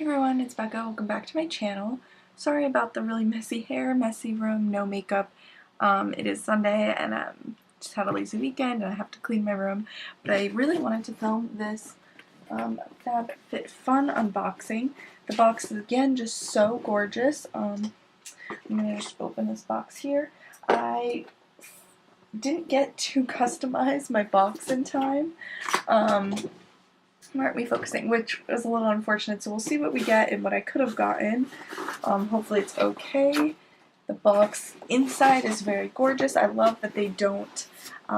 Hey everyone, it's Becca. Welcome back to my channel. Sorry about the really messy hair, messy room, no makeup. It is Sunday and I just had a lazy weekend and I have to clean my room. But I really wanted to film this Fabfitfun unboxing. The box is again just so gorgeous. I'm going to just open this box here. I didn't get to customize my box in time. Why aren't we focusing? Which is a little unfortunate, so we'll see what we get and what I could have gotten. Hopefully it's okay. The box inside is very gorgeous. I love that they don't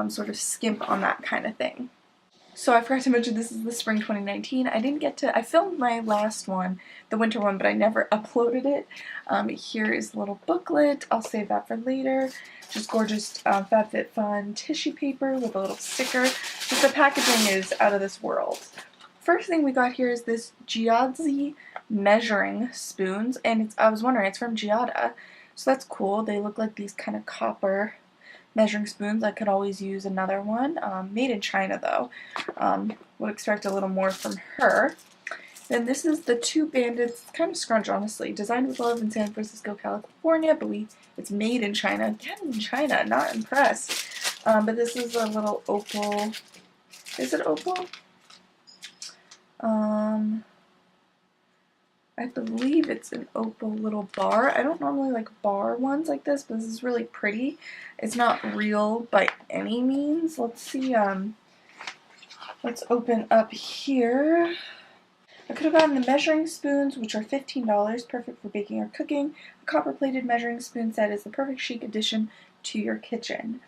sort of skimp on that kind of thing. So I forgot to mention this is the spring 2019. I filmed my last one, the winter one, but I never uploaded it. Here is a little booklet. I'll save that for later. Just gorgeous Fabfitfun tissue paper with a little sticker. Just the packaging is out of this world. First thing we got here is this Giadzy measuring spoons, and I was wondering, it's from Giadzy, so that's cool. They look like these kind of copper measuring spoons. I could always use another one. Made in China though. Would expect a little more from her. Then this is the two bandits, kind of scrunch honestly, designed with love in San Francisco, California, but it's made in China. Again in China, not impressed. But this is a little opal. Is it opal? I believe it's an opal little bar. I don't normally like bar ones like this, but this is really pretty. It's not real by any means. Let's see, let's open up here. I could have gotten the measuring spoons, which are $15, perfect for baking or cooking. A copper-plated measuring spoon set is the perfect chic addition to your kitchen.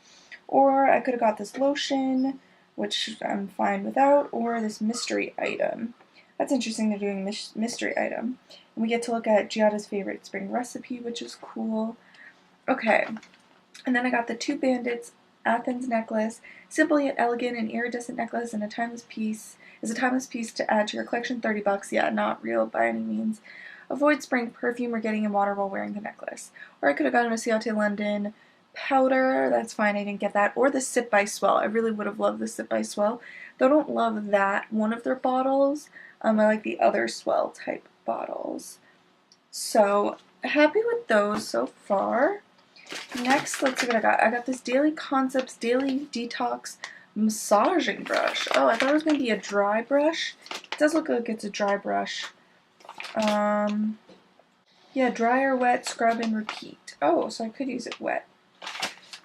Or I could have got this lotion, which I'm fine without, or this mystery item. That's interesting, they're doing mystery item. And we get to look at Giadzy's favorite spring recipe, which is cool. Okay, and then I got the two bandits Athens necklace, simple yet elegant and iridescent necklace, and a timeless piece to add to your collection. $30. Yeah, not real by any means. Avoid spraying perfume or getting in water while wearing the necklace. Or I could have gotten a Ciate London powder. That's fine, I didn't get that. Or the Sip by Swell. I really would have loved the Sip by Swell. Though I don't love that one of their bottles. I like the other Swell type bottles. So happy with those so far. Next, let's see what I got. I got this Daily Concepts Daily Detox massaging brush. Oh, I thought it was going to be a dry brush. It does look like it's a dry brush. Yeah, dry or wet, scrub and repeat. Oh, so I could use it wet.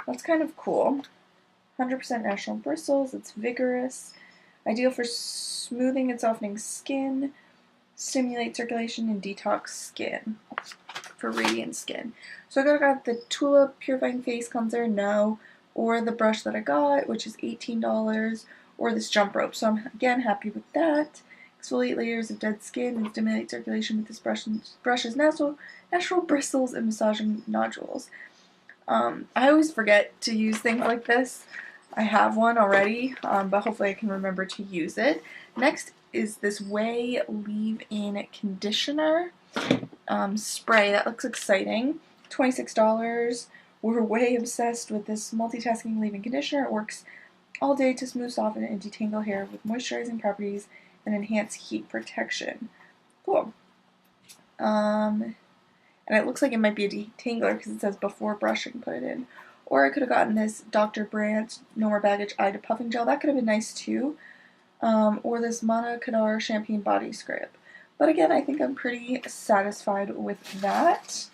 That's kind of cool. 100% natural bristles. It's vigorous. Ideal for smoothing and softening skin. Stimulate circulation and detox skin. For radiant skin. So I got the Tulip Purifying Face Cleanser, no. Or the brush that I got, which is $18. Or this jump rope. So I'm, again, happy with that. Exfoliate layers of dead skin and stimulate circulation with this brush's natural bristles and massaging nodules. I always forget to use things like this. I have one already, but hopefully I can remember to use it. Next is this OUAI leave-in conditioner spray. That looks exciting. $26. We're way obsessed with this multitasking leave-in conditioner. It works all day to smooth, soften, and detangle hair with moisturizing properties and enhance heat protection. Cool. And it looks like it might be a detangler because it says before brushing, put it in. Or I could have gotten this Dr. Brandt No More Baggage Eye Depuffing Gel. That could have been nice too. Or this Manna Kadar Champagne Body Scrub. But again, I think I'm pretty satisfied with that.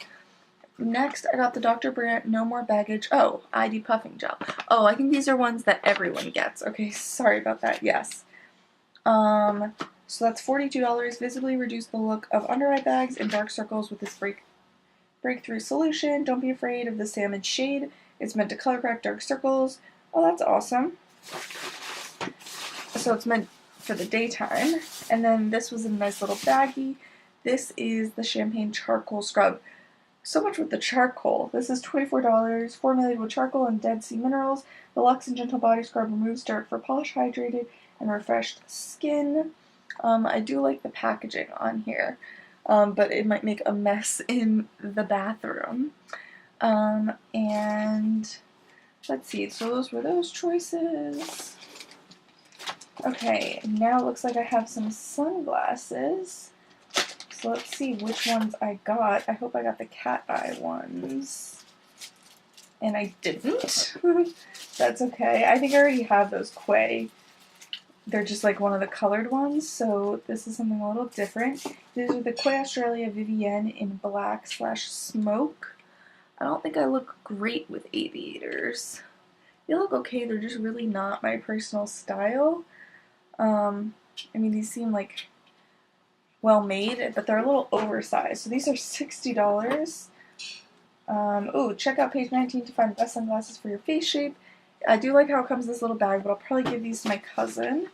Next, I got the Dr. Brandt No More Baggage, Eye Depuffing Gel. Oh, I think these are ones that everyone gets. Okay, sorry about that, yes. So that's $42. Visibly reduce the look of under eye bags and dark circles with this breakthrough solution. Don't be afraid of the salmon shade. It's meant to color correct dark circles. Oh, that's awesome. So it's meant for the daytime. And then this was a nice little baggie. This is the Champagne Charcoal Scrub. So much with the charcoal. This is $24, formulated with charcoal and dead sea minerals. The Luxe and Gentle Body Scrub removes dirt for polished, hydrated, and refreshed skin. I do like the packaging on here, but it might make a mess in the bathroom. And let's see, so those were those choices. Okay, now it looks like I have some sunglasses. So let's see which ones I got. I hope I got the cat eye ones. And I didn't. That's okay. I think I already have those Quay. They're just like one of the colored ones, so this is something a little different. These are the Quay Australia Vivienne in black/smoke. I don't think I look great with aviators. They look okay, they're just really not my personal style. I mean, these seem like well made, but they're a little oversized. So these are $60. Oh, check out page 19 to find the best sunglasses for your face shape. I do like how it comes in this little bag, but I'll probably give these to my cousin.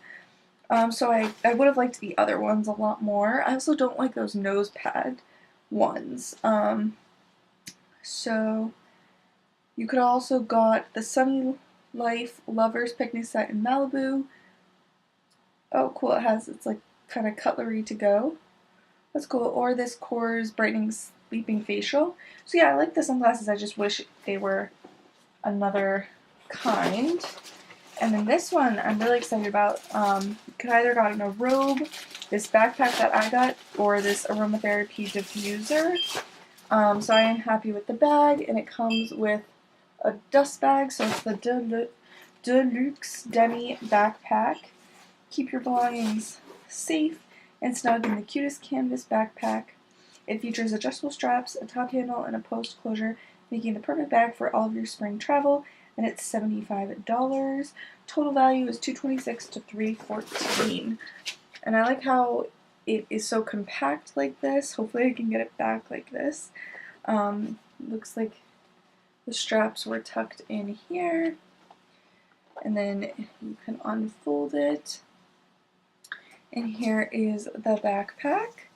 So I would have liked the other ones a lot more. I also don't like those nose pad ones. So you could also got the Sunny Life Lovers Picnic Set in Malibu. Oh, cool, it's like kind of cutlery to go. That's cool. Or this Coors Brightening Sleeping Facial. So yeah, I like the sunglasses, I just wish they were another kind. And then this one I'm really excited about. You could either gotten a robe, this backpack that I got, or this aromatherapy diffuser. So I am happy with the bag, and it comes with a dust bag, so it's the Deluxe Demi backpack. Keep your belongings safe and snug in the cutest canvas backpack. It features adjustable straps, a top handle, and a post closure, making the perfect bag for all of your spring travel, and it's $75. Total value is $226 to $314. And I like how it is so compact like this. Hopefully I can get it back like this. Looks like the straps were tucked in here, and then you can unfold it. And here is the backpack.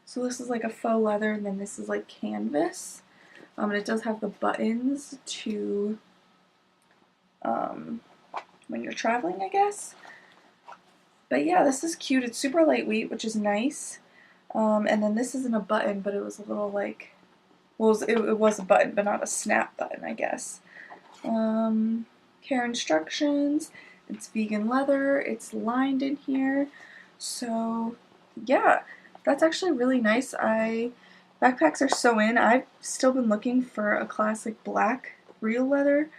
So this is like a faux leather, and then this is like canvas. And it does have the buttons to when you're traveling, I guess. But yeah, this is cute. It's super lightweight, which is nice. And then this isn't a button, but it was a little like, well, it was a button, but not a snap button, I guess. Care instructions. It's vegan leather. It's lined in here. So yeah, that's actually really nice. Backpacks are so in. I've still been looking for a classic black real leather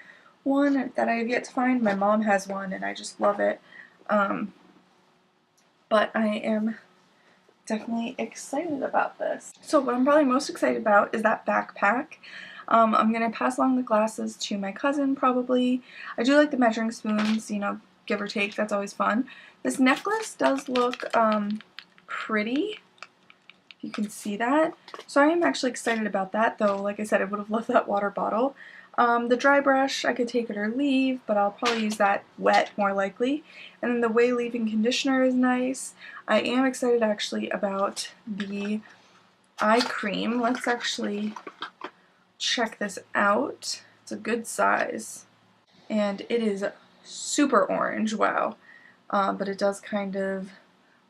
one that I have yet to find. My mom has one, and I just love it. But I am definitely excited about this. So what I'm probably most excited about is that backpack. I'm going to pass along the glasses to my cousin probably. I do like the measuring spoons, you know, give or take, that's always fun. This necklace does look pretty. You can see that. So I am actually excited about that, though like I said, I would have loved that water bottle. The dry brush, I could take it or leave, but I'll probably use that wet more likely. And then the Way Leave-In Conditioner is nice. I am excited actually about the eye cream. Let's actually check this out. It's a good size. And it is super orange, wow. But it does kind of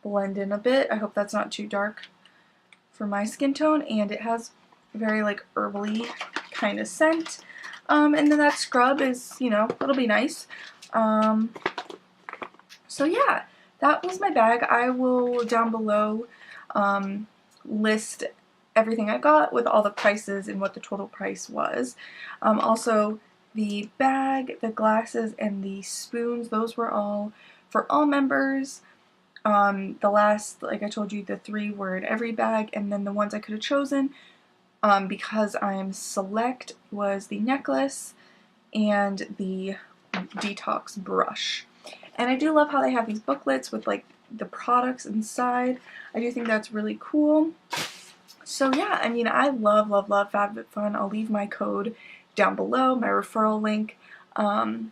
blend in a bit. I hope that's not too dark for my skin tone. And it has a very like herbally kind of scent. And then that scrub is, you know, it'll be nice. So yeah, that was my bag. I will down below list everything I got with all the prices and what the total price was. Also, the bag, the glasses, and the spoons, those were all for all members. The last, like I told you, the 3 were in every bag, and then the ones I could have chosen because I'm select was the necklace and the Detox brush. And I do love how they have these booklets with like the products inside. I do think that's really cool. So yeah, I mean, I love Fabfitfun. I'll leave my code down below, my referral link. You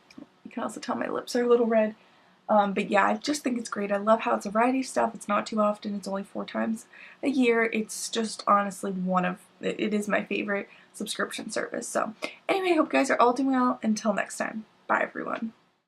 can also tell my lips are a little red. But yeah, I just think it's great. I love how it's a variety of stuff. It's not too often. It's only 4 times a year. It's just honestly it is my favorite subscription service. So anyway, I hope you guys are all doing well. Until next time. Bye everyone.